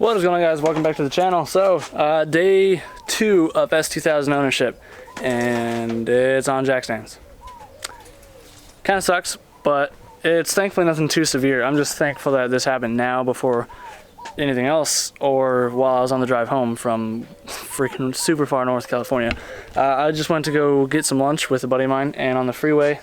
What is going on, guys? Welcome back to the channel. So day 2 of S2000 ownership, and it's on jack stands. Kind of sucks, but it's thankfully nothing too severe. I'm just thankful that this happened now before anything else, or while I was on the drive home from freaking super far north California. I just went to go get some lunch with a buddy of mine, and on the freeway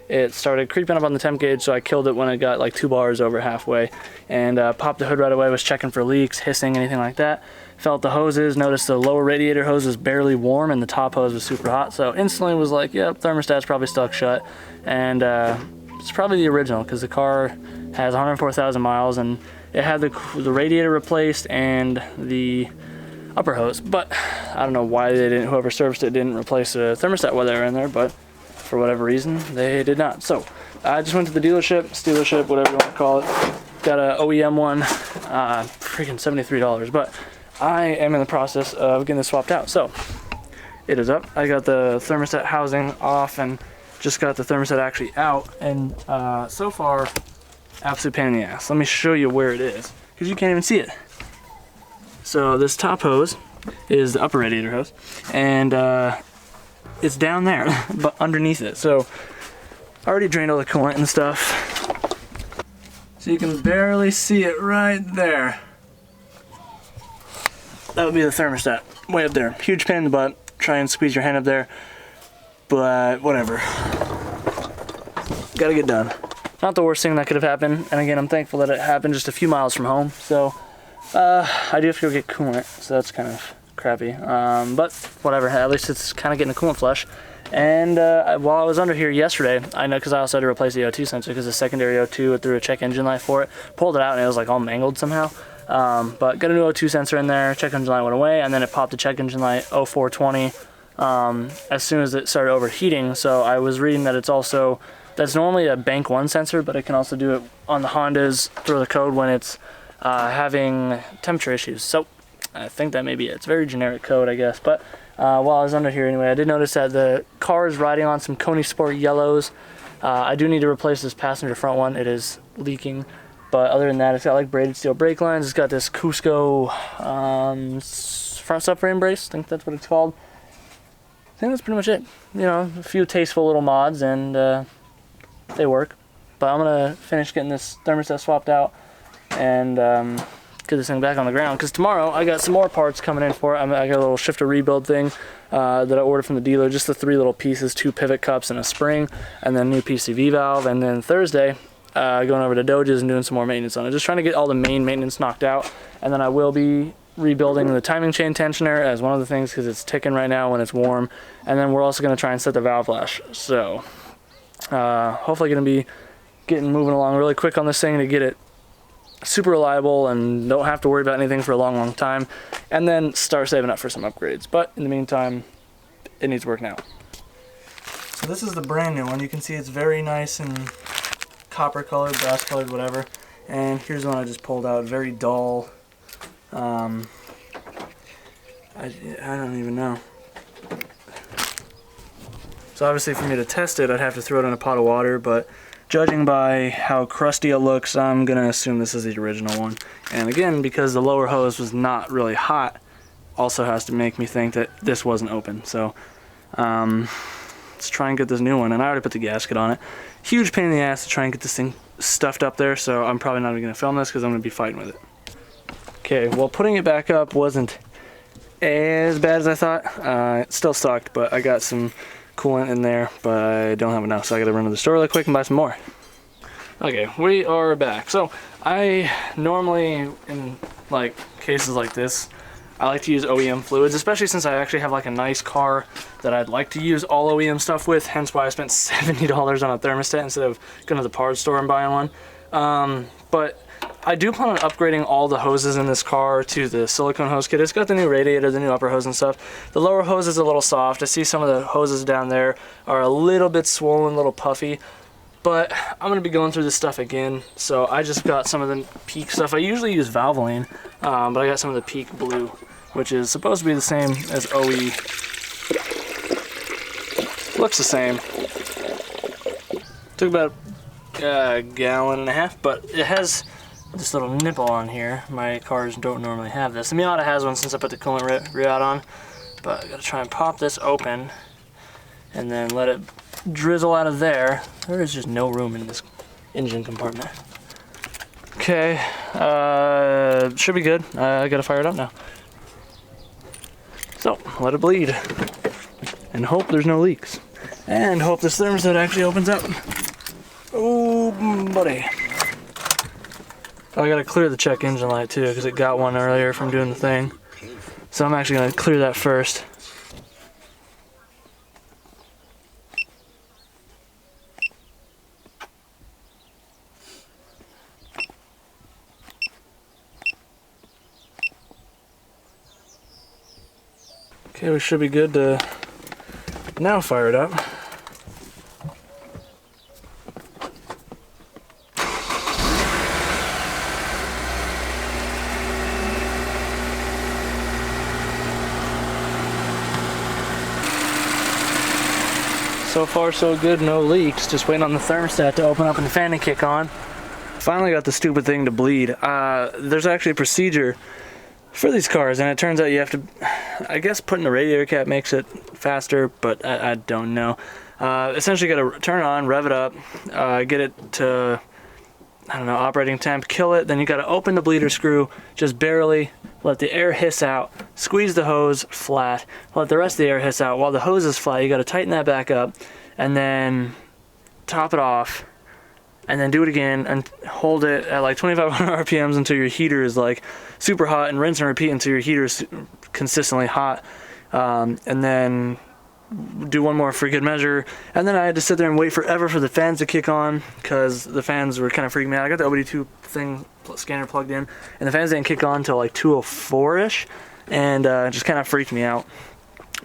it started creeping up on the temp gauge, so I killed it when it got like 2 bars over halfway, and popped the hood right away. Was checking for leaks, hissing, anything like that. Felt the hoses, noticed the lower radiator hose was barely warm and the top hose was super hot, so instantly was like, yep, thermostat's probably stuck shut. And it's probably the original, because the car has 104,000 miles and it had the radiator replaced and the upper hose, but I don't know why they didn't, whoever serviced it didn't replace the thermostat while they were in there, but for whatever reason they did not. So I just went to the dealership, whatever you want to call it. Got a OEM one, freaking $73, but I am in the process of getting this swapped out. So it is up. I got the thermostat housing off and just got the thermostat actually out, and so far, absolute pain in the ass. Let me show you where it is, because you can't even see it. So this top hose is the upper radiator hose, and it's down there, but underneath it. So I already drained all the coolant and stuff. So you can barely see it right there. That would be the thermostat, way up there. Huge pain in the butt. Try and squeeze your hand up there, but whatever. Gotta get done. Not the worst thing that could have happened, and again, I'm thankful that it happened just a few miles from home. So I do have to go get coolant, so that's kind of crappy, but whatever. At least it's kind of getting a coolant flush. And while I was under here yesterday, I know, because I also had to replace the O2 sensor, because the secondary O2 threw a check engine light for it, pulled it out and it was like all mangled somehow. But got a new O2 sensor in there, check engine light went away, and then it popped the check engine light 0420 as soon as it started overheating. So I was reading that it's also, that's normally a bank 1 sensor, but it can also do it on the Hondas, throw the code when it's having temperature issues. So I think that may be it. It's very generic code, I guess. But while I was under here anyway, I did notice that the car is riding on some Coney Sport yellows. I do need to replace this passenger front one. It is leaking. But other than that, it's got like braided steel brake lines. It's got this Cusco front subframe brace. I think that's what it's called. I think that's pretty much it. You know, a few tasteful little mods, and they work. But I'm gonna finish getting this thermostat swapped out and get this thing back on the ground, because tomorrow I got some more parts coming in for it. I got a little shifter rebuild thing that I ordered from the dealer, just the 3 little pieces, 2 pivot cups and a spring, and then a new PCV valve. And then Thursday, going over to Doge's and doing some more maintenance on it, just trying to get all the main maintenance knocked out. And then I will be rebuilding the timing chain tensioner as one of the things, because it's ticking right now when it's warm. And then we're also going to try and set the valve flash. So hopefully going to be moving along really quick on this thing to get it super reliable and don't have to worry about anything for a long time, and then start saving up for some upgrades. But in the meantime, it needs work now. So this is the brand new one. You can see it's very nice and copper colored, brass colored, whatever. And here's one I just pulled out, very dull. I don't even know. So obviously for me to test it, I'd have to throw it in a pot of water, but judging by how crusty it looks, I'm gonna assume this is the original one. And again, because the lower hose was not really hot, also has to make me think that this wasn't open. So let's try and get this new one. And I already put the gasket on it. Huge pain in the ass to try and get this thing stuffed up there, so I'm probably not even gonna film this because I'm gonna be fighting with it. Okay, well, putting it back up wasn't as bad as I thought. It still sucked, but I got some coolant in there, but I don't have enough, so I gotta run to the store really quick and buy some more. Okay, we are back. So I normally, in like cases like this, I like to use OEM fluids, especially since I actually have like a nice car that I'd like to use all OEM stuff with, hence why I spent $70 on a thermostat instead of going to the parts store and buying one. But I do plan on upgrading all the hoses in this car to the silicone hose kit. It's got the new radiator, the new upper hose and stuff. The lower hose is a little soft. I see some of the hoses down there are a little bit swollen, a little puffy. But I'm going to be going through this stuff again. So I just got some of the Peak stuff. I usually use Valvoline, but I got some of the Peak Blue, which is supposed to be the same as OE. Looks the same. Took about a gallon and a half, but it has this little nipple on here. My cars don't normally have this. The Miata has one since I put the coolant re-out on, but I gotta try and pop this open and then let it drizzle out of there. There is just no room in this engine compartment. Okay, should be good. I gotta fire it up now. So, let it bleed. And hope there's no leaks. And hope this thermostat actually opens up. Oh, buddy. I gotta clear the check engine light too, because it got one earlier from doing the thing. So I'm actually gonna clear that first. Okay, we should be good to now fire it up. So far so good, no leaks. Just waiting on the thermostat to open up and the fan to kick on. Finally got the stupid thing to bleed. There's actually a procedure for these cars, and it turns out you have to, I guess putting the radiator cap makes it faster, but I don't know. Essentially you gotta turn it on, rev it up, get it to, I don't know, operating temp, kill it, then you gotta open the bleeder screw, just barely, let the air hiss out, squeeze the hose flat, let the rest of the air hiss out. While the hose is flat, you gotta tighten that back up, and then top it off, and then do it again and hold it at like 2,500 RPMs until your heater is like super hot, and rinse and repeat until your heater is consistently hot, and then do one more for good measure. And then I had to sit there and wait forever for the fans to kick on, because the fans were kind of freaking me out. I got the OBD2 thing scanner plugged in, and the fans didn't kick on until like 2:04ish, and it just kind of freaked me out.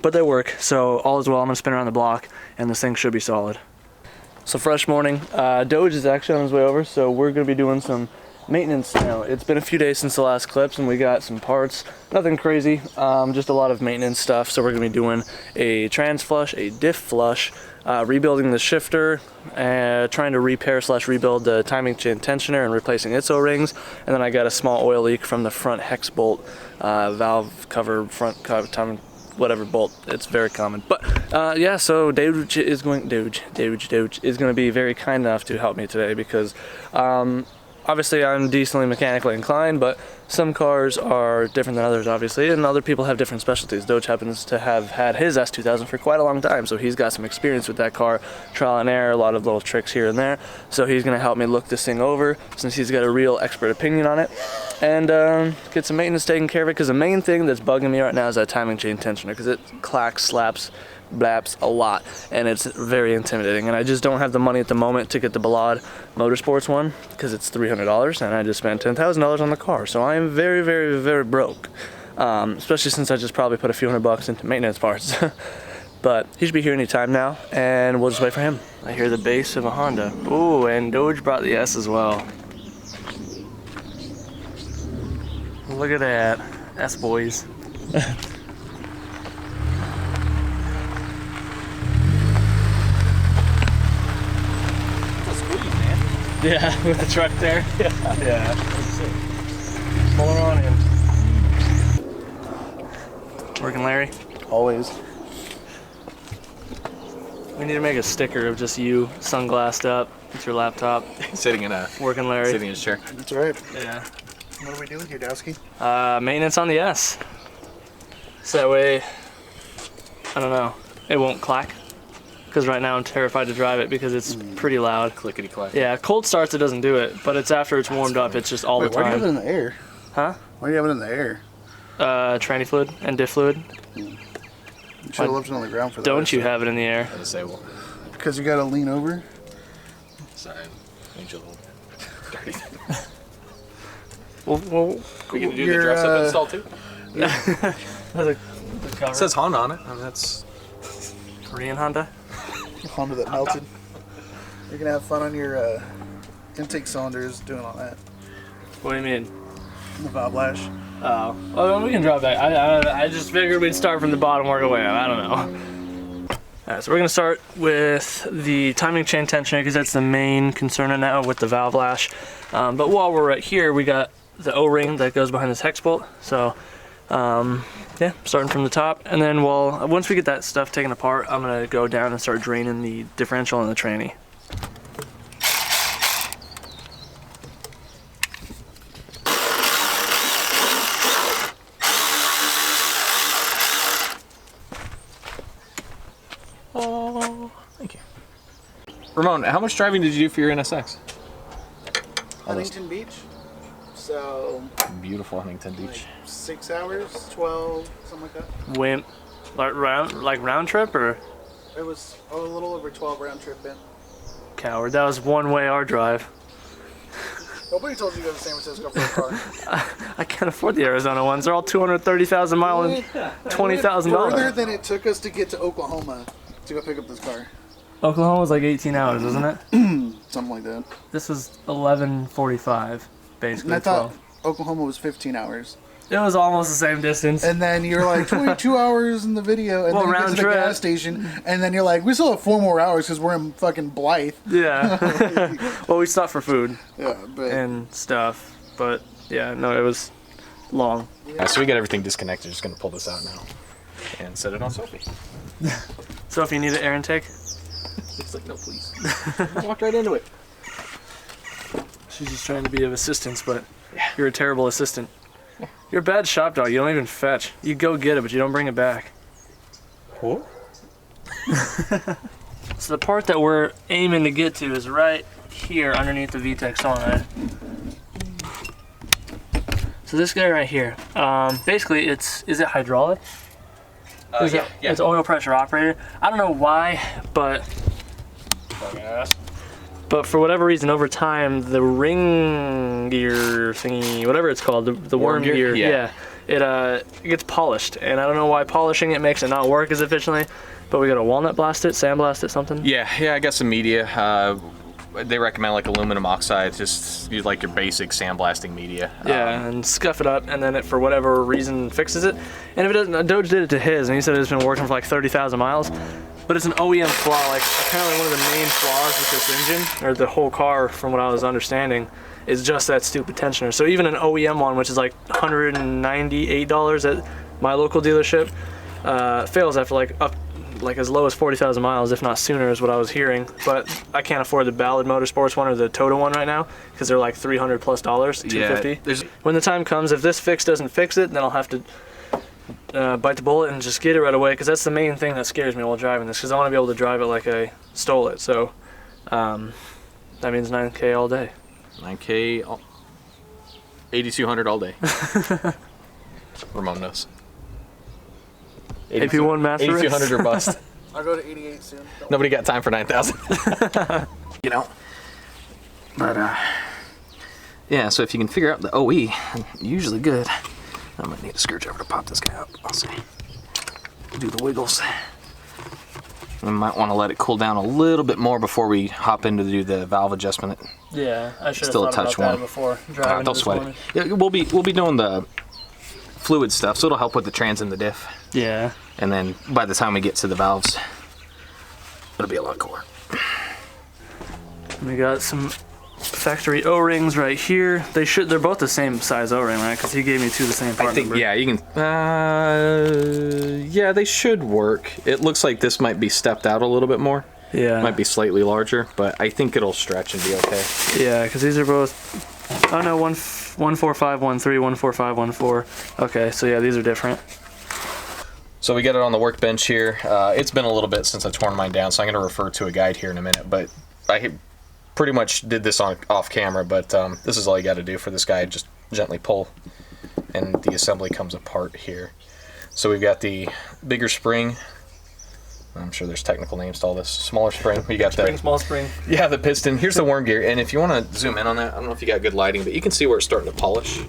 But they work, so all is well. I'm gonna spin around the block and this thing should be solid. So fresh morning. Doge is actually on his way over, so we're gonna be doing some maintenance now. It's been a few days since the last clips and we got some parts. Nothing crazy, just a lot of maintenance stuff. So we're gonna be doing a trans flush, a diff flush, rebuilding the shifter, trying to repair / rebuild the timing chain tensioner and replacing its O-rings. And then I got a small oil leak from the front hex bolt, valve cover, front cover, timing, whatever bolt. It's very common. But yeah, so Doge is going to be very kind enough to help me today, because obviously I'm decently mechanically inclined, but some cars are different than others, obviously, and other people have different specialties. Doge happens to have had his S2000 for quite a long time, so he's got some experience with that car, trial and error, a lot of little tricks here and there. So he's gonna help me look this thing over, since he's got a real expert opinion on it, and get some maintenance taken care of it, because the main thing that's bugging me right now is that timing chain tensioner, because it clacks, slaps, blaps a lot, and it's very intimidating. And I just don't have the money at the moment to get the Ballad Motorsports one, because it's $300, and I just spent $10,000 on the car, so I am very, very, very broke, especially since I just probably put a few $100 into maintenance parts. But he should be here any time now, and we'll just wait for him. I hear the bass of a Honda. Ooh, and Doge brought the S as well. Look at that, S boys. Yeah, with the truck there. Yeah. Pull her on in. Working, Larry? Always. We need to make a sticker of just you, sunglassed up, with your laptop. Sitting in a Working, Larry. Sitting in his chair. That's right. Yeah. What are we doing here, Dowski? Maintenance on the S. So that way, I don't know, it won't clack. Because right now I'm terrified to drive it because it's pretty loud. Clickety clack. Yeah, cold starts it doesn't do it, but it's after it's warmed up, it's just all the time. Why do you have it in the air? Huh? Why do you have it in the air? Tranny fluid and diff fluid. You should have left it on the ground for that. Don't you have it in the air? I would say, well, Because you gotta lean over? sorry. Made you a little dirty. Well, We can do the dress up install too. the cover. It says Honda on it. I mean, that's Korean Honda. Honda that melted. You're gonna have fun on your intake cylinders doing all that. What do you mean? The valve lash. Oh, well, we can drop that. I just figured we'd start from the bottom, work our way up. I don't know. Alright, so we're going to start with the timing chain tensioner because that's the main concern right now with the valve lash. But while we're right here, we got the O-ring that goes behind this hex bolt. So yeah, starting from the top, and then once we get that stuff taken apart, I'm going to go down and start draining the differential and the tranny. Oh, thank you. Ramon, how much driving did you do for your NSX? Huntington Beach. So Beautiful Huntington Beach. like 6 hours, 12, something like that. Went like round trip or? It was a little over 12 round trip in. Coward, that was one way our drive. Nobody told you to go to San Francisco for a car. I can't afford the Arizona ones. They're all 230,000 mile and $20,000. Further than it took us to get to Oklahoma to go pick up this car. Oklahoma was like 18 hours, wasn't it? Something like that. This was 11:45, basically. And I thought 12. Oklahoma was 15 hours. It was almost the same distance. And then you're like 22 hours in the video, and Well, then you get round to the trip. gas station, and then you're like, we still have 4 more hours because we're in fucking Blythe. Yeah. Well, we stopped for food Yeah, but and stuff, but yeah, no, it was long. Alright, so we got everything disconnected. Just gonna pull this out now and set it on Sophie. So if you need an air intake, She's like, no, please. Walked right into it. she's just trying to be of assistance, but you're a terrible assistant. You're a bad shop dog. You don't even fetch. You go get it, but you don't bring it back. What? So the part that we're aiming to get to is right here underneath the VTEC solenoid. So this guy right here, basically is it hydraulic? Yeah. It's oil pressure operated. I don't know why, but for whatever reason, over time, the ring gear thingy, whatever it's called, the worm gear, Yeah. it gets polished, and I don't know why polishing it makes it not work as efficiently. But we got to walnut blast it, sandblast it, something. Yeah, I got some media. They recommend like aluminum oxide, just use like your basic sandblasting media. Yeah, and scuff it up, and then it, for whatever reason, fixes it. And if it doesn't, Doge did it to his, and he said it's been working for like 30,000 miles. But it's an OEM flaw. Like apparently one of the main flaws with this engine, or the whole car, from what I was understanding, is just that stupid tensioner. So even an OEM one, which is like $198 at my local dealership, fails after like as low as 40,000 miles, if not sooner, is what I was hearing. But I can't afford the Ballard Motorsports one or the Toto one right now because they're like $300+ $250. Yeah, When the time comes, if this fix doesn't fix it, then I'll have to bite the bullet and just get it right away, because that's the main thing that scares me while driving this, because I want to be able to drive it like I stole it. So that means 9K all day. 9K, 8,200 all day. Ramon knows. AP1 Master Race. 8,200 or bust. I'll go to 88 soon. Nobody got time for 9,000. You know. But yeah. So if you can figure out the OE, usually good. I might need a screwdriver to pop this guy up. I'll see. Do the wiggles. We might want to let it cool down a little bit more before we hop into do the valve adjustment. Yeah, I should have Still a thought touch about one. that before driving Don't this sweat morning. it. Yeah, we'll be doing the fluid stuff, so it'll help with the trans and the diff. Yeah. And then by the time we get to the valves, it'll be a lot cooler. We got some factory O-rings right here. They're both the same size O-ring, right? Because he gave me two of the same part I think, number. yeah, you can, yeah, they should work. It looks like this might be stepped out a little bit more. Yeah. Might be slightly larger, but I think it'll stretch and be okay. Yeah, because these are both, oh no, 14513, 14514. Okay, so yeah, these are different. So we got it on the workbench here. It's been a little bit since I torn mine down, so I'm going to refer to a guide here in a minute, but I pretty much did this off camera, but this is all you got to do for this guy. Just gently pull, and the assembly comes apart here. So we've got the bigger spring. I'm sure there's technical names to all this. Smaller spring. We got Spring, the small spring. yeah, the piston. Here's the worm gear, and if you want to zoom in on that, I don't know if you got good lighting, but you can see where it's starting to polish.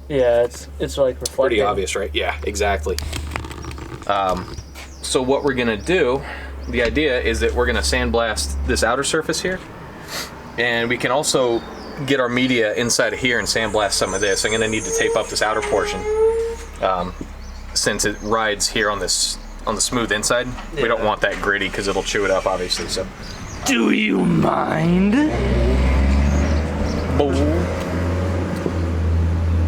Yeah, it's like reflecting. Pretty obvious, right? Yeah, exactly. So what we're gonna do, the idea is that we're gonna sandblast this outer surface here, and we can also get our media inside of here and sandblast some of this. I'm gonna need to tape up this outer portion since it rides here on this on the smooth inside. Yeah. We don't want that gritty because it'll chew it up, obviously. So. Do you mind?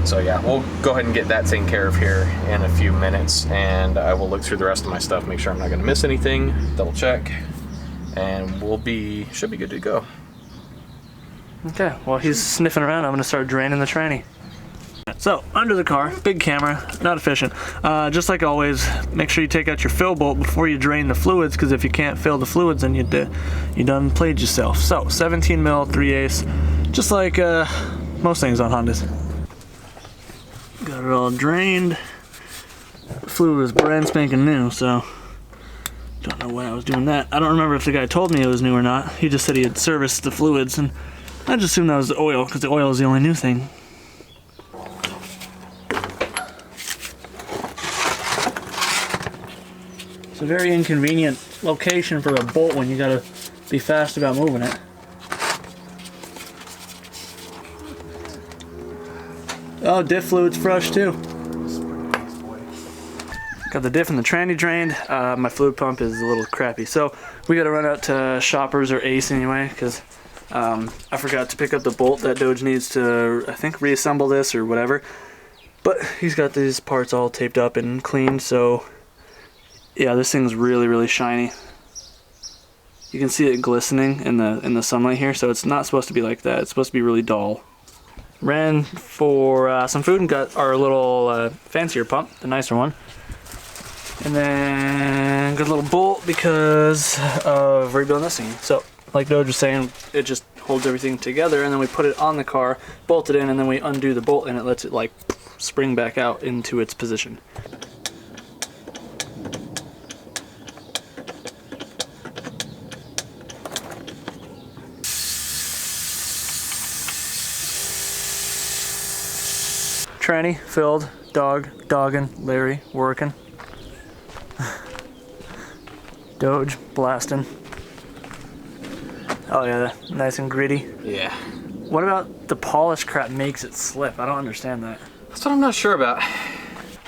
So yeah, we'll go ahead and get that taken care of here in a few minutes, and I will look through the rest of my stuff, make sure I'm not going to miss anything, double check, and should be good to go. Okay, while he's sniffing around, I'm going to start draining the tranny. So, under the car, big camera, not efficient. Just like always, make sure you take out your fill bolt before you drain the fluids, because if you can't fill the fluids, then you done played yourself. So, 17 mil, 3/8, just like most things on Hondas. Got it all drained. The fluid was brand spanking new, so don't know why I was doing that. I don't remember if the guy told me it was new or not. He just said he had serviced the fluids, and I just assumed that was the oil, because the oil is the only new thing. It's a very inconvenient location for a bolt when you gotta be fast about moving it. Oh, diff fluid's fresh too. Got the diff and the tranny drained. My fluid pump is a little crappy, so we gotta run out to Shoppers or Ace anyway, because I forgot to pick up the bolt that Doge needs to, I think, reassemble this or whatever. But he's got these parts all taped up and cleaned, so yeah, this thing's really, really shiny. You can see it glistening in the sunlight here, so it's not supposed to be like that. It's supposed to be really dull. Ran for some food and got our little fancier pump, the nicer one. And then got a little bolt because of rebuilding this thing. So, like Doge was saying, it just holds everything together, and then we put it on the car, bolt it in, and then we undo the bolt, and it lets it like spring back out into its position. Tranny filled, dogging, Larry working, Doge blasting. Oh yeah, nice and gritty. Yeah. What about the polish crap makes it slip? I don't understand that. That's what I'm not sure about.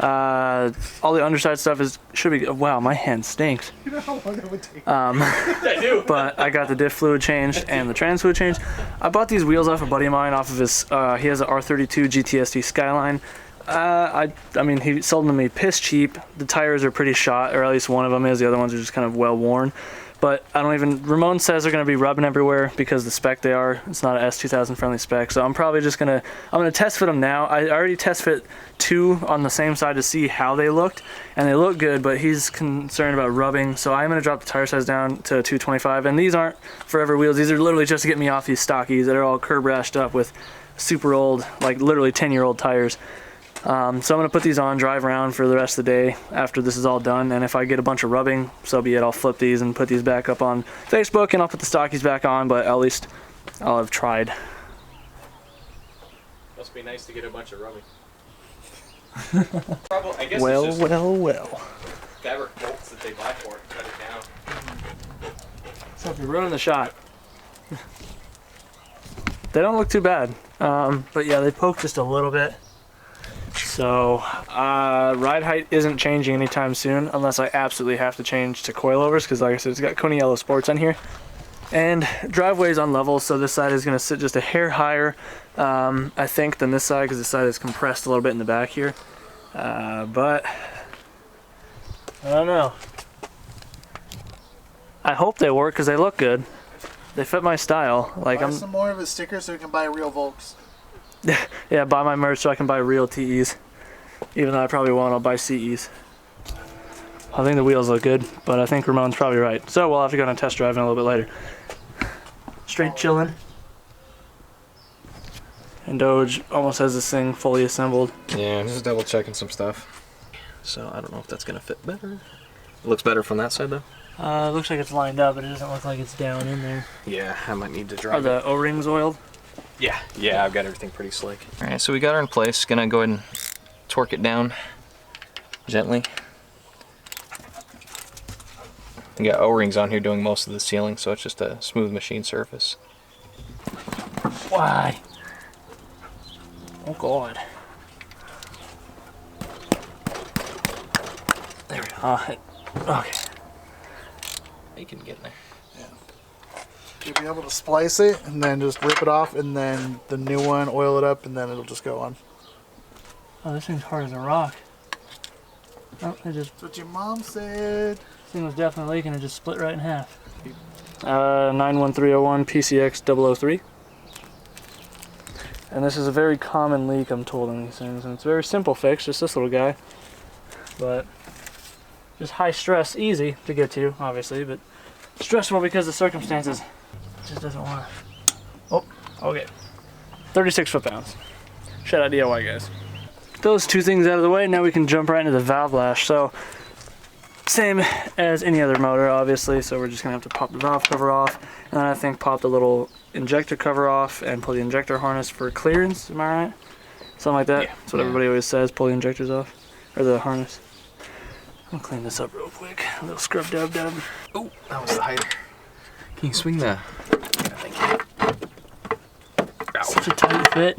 All the underside stuff should be. Wow, my hand stinks. You know how long that would take? I do. But I got the diff fluid changed and the trans fluid changed. I bought these wheels off a buddy of mine off of his. He has an R32 GTSD Skyline. I mean, he sold them to me piss cheap. The tires are pretty shot, or at least one of them is. The other ones are just kind of well worn. But I don't even. Ramon says they're going to be rubbing everywhere because the spec they are. It's not an S2000 friendly spec. So I'm probably just gonna. I'm gonna test fit them now. I already test fit 2 on the same side to see how they looked, and they look good. But he's concerned about rubbing, so I'm gonna drop the tire size down to 225. And these aren't forever wheels. These are literally just to get me off these stockies that are all curb rashed up with super old, like literally 10-year-old tires. So I'm gonna put these on, drive around for the rest of the day after this is all done, and if I get a bunch of rubbing, so be it. I'll flip these and put these back up on Facebook, and I'll put the stockies back on, but at least I'll have tried. Must be nice to get a bunch of rubbing. Probably, I guess Well, it's just well. fabric bolts that they buy for it, cut it down. So if you're ruining the shot. They don't look too bad, but yeah, they poke just a little bit. So, ride height isn't changing anytime soon unless I absolutely have to change to coilovers, because like I said, it's got Coney Yellow Sports on here. And driveway's on level, so this side is going to sit just a hair higher, I think, than this side, because this side is compressed a little bit in the back here. But, I don't know. I hope they work, because they look good. They fit my style. Like, Buy some more of his stickers so we can buy real Volks. Yeah, buy my merch so I can buy real TEs. Even though I probably won't, I'll buy CEs. I think the wheels look good, but I think Ramon's probably right. So we'll have to go on a test drive in a little bit later. Straight chilling. And Doge almost has this thing fully assembled. Yeah, just double checking some stuff. So I don't know if that's gonna fit better. It looks better from that side though. It looks like it's lined up, but it doesn't look like it's down in there. Yeah, I might need to Are drive the O-rings oiled? Yeah, I've got everything pretty slick. Alright, so we got her in place. Gonna go ahead and torque it down gently. We got O-rings on here doing most of the sealing, so it's just a smooth machine surface. Why? Oh God. There we go. Okay. You can get in there. You'll be able to splice it and then just rip it off, and then the new one, oil it up, and then it'll just go on. Oh, this thing's hard as a rock. Oh, it just... That's what your mom said. This thing was definitely leaking. It just split right in half. 91301 PCX 003. And this is a very common leak, I'm told, in these things. And it's a very simple fix, just this little guy. But just high stress, easy to get to, obviously, but stressful because of circumstances. It just doesn't want to. Oh, okay. 36 foot-pounds. Shout out DIY, guys. Those two things out of the way, now we can jump right into the valve lash. So, same as any other motor, obviously, so we're just gonna have to pop the valve cover off, and then I think pop the little injector cover off and pull the injector harness for clearance, am I right? Something like that. Yeah. That's what everybody always says, pull the injectors off, or the harness. I'll clean this up real quick. A little scrub dub. Oh, that was the hider. Can you swing the... Such a tight fit.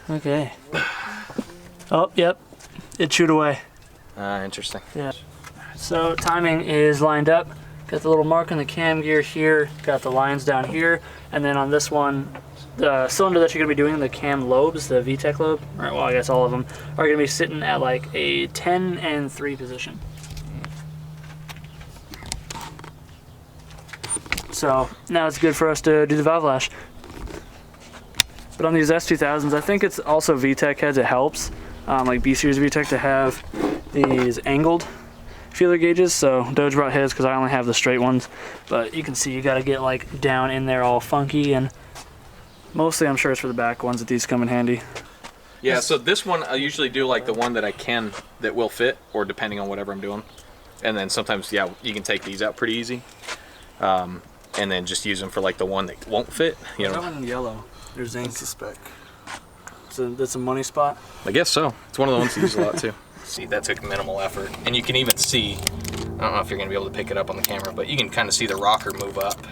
Okay. Oh, yep. It chewed away. Interesting. Yeah. So timing is lined up. Got the little mark on the cam gear here. Got the lines down here. And then on this one, the cylinder that you're going to be doing, the cam lobes, the VTEC lobe, or well, I guess all of them, are going to be sitting at like a 10 and 3 position. So now it's good for us to do the valve lash. But on these S2000s, I think it's also VTEC heads, it helps. Like B-Series VTEC to have these angled feeler gauges. So Doge brought his because I only have the straight ones. But you can see you got to get like down in there all funky, and mostly I'm sure it's for the back ones that these come in handy. Yeah, so this one I usually do like the one that that will fit, or depending on whatever I'm doing. And then sometimes, yeah, you can take these out pretty easy. And then just use them for like the one that won't fit, you know. That one in yellow. There's zinc. That's the spec. So that's a money spot. I guess so. It's one of the ones I use a lot too. See, that took minimal effort. And you can even see, I don't know if you're going to be able to pick it up on the camera, but you can kind of see the rocker move up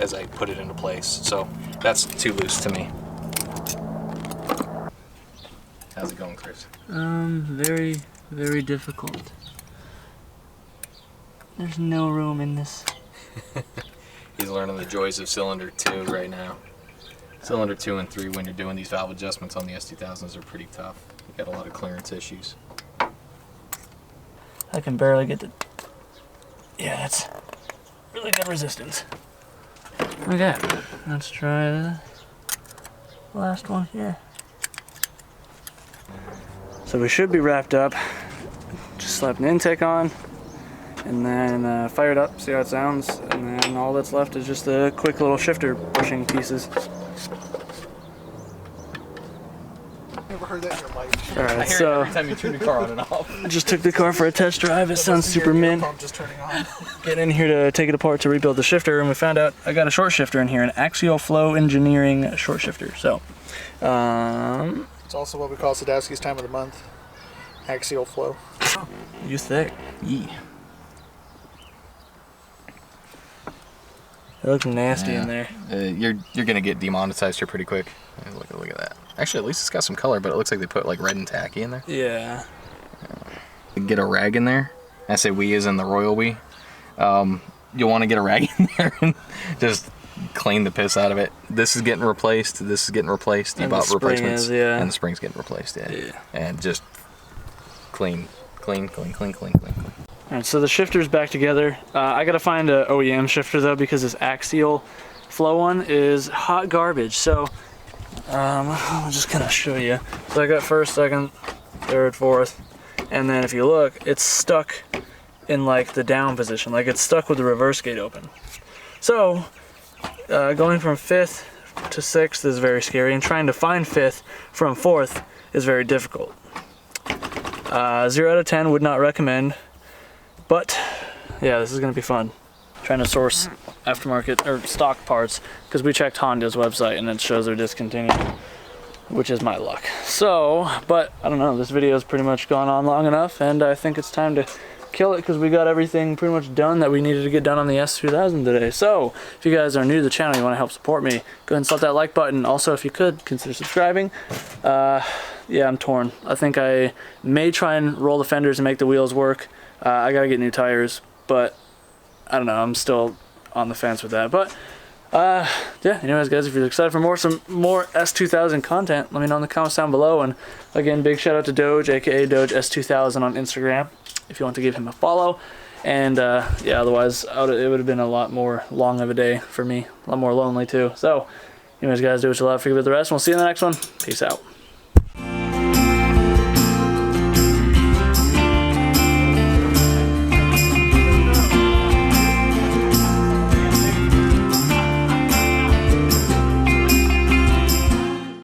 as I put it into place. So that's too loose to me. How's it going, Chris? Very, very difficult. There's no room in this. He's learning the joys of cylinder 2 right now. Cylinder 2 and 3, when you're doing these valve adjustments on the S2000s, are pretty tough. You got a lot of clearance issues. I can barely get the... Yeah, that's really good resistance. Okay, let's try the last one here. So we should be wrapped up. Just slap an intake on, and then fire it up, see how it sounds, and then all that's left is just the quick little shifter pushing pieces. Never heard that in your life. Alright, I hear so it every time you turn the car on and off. I just took the car for a test drive. It sounds super mint. Pump just turning on. Get in here to take it apart to rebuild the shifter, and we found out I got a short shifter in here, an Axial Flow Engineering short shifter. So, It's also what we call Sadowski's time of the month. Axial flow. you thick. Yeah. It looks nasty in there. You're gonna get demonetized here pretty quick. Look at that. Actually, at least it's got some color, but it looks like they put like red and tacky in there. Yeah. Get a rag in there. I say we as in the royal we. You'll want to get a rag in there and just clean the piss out of it. This is getting replaced. This is getting replaced. You And bought the spring replacements, is, yeah. and the spring's getting replaced. Yeah. And just clean. Alright, so the shifter's back together. I gotta find a OEM shifter though, because this Axial Flow one is hot garbage. So, I'm just gonna show you. So I got first, second, third, fourth, and then if you look, it's stuck in like the down position. Like it's stuck with the reverse gate open. So, going from 5th to 6th is very scary, and trying to find 5th from 4th is very difficult. 0 out of 10 would not recommend, but yeah, this is gonna be fun. Trying to source aftermarket or stock parts, because we checked Honda's website and it shows they're discontinued, which is my luck. So, but I don't know, this video has pretty much gone on long enough, and I think it's time to kill it, because we got everything pretty much done that we needed to get done on the S2000 today. So if you guys are new to the channel, you want to help support me, go ahead and slap that like button. Also, if you could, consider subscribing. Yeah, I'm torn. I think I may try and roll the fenders and make the wheels work. I gotta get new tires, but I don't know, I'm still on the fence with that. But yeah, anyways guys, if you're excited for some more S2000 content, let me know in the comments down below. And again, big shout out to Doge, aka Doge S2000 on Instagram, if you want to give him a follow. And yeah, otherwise it would have been a lot more long of a day for me, a lot more lonely too. So anyways guys, do what you love, forget about the rest, and we'll see you in the next one. Peace out.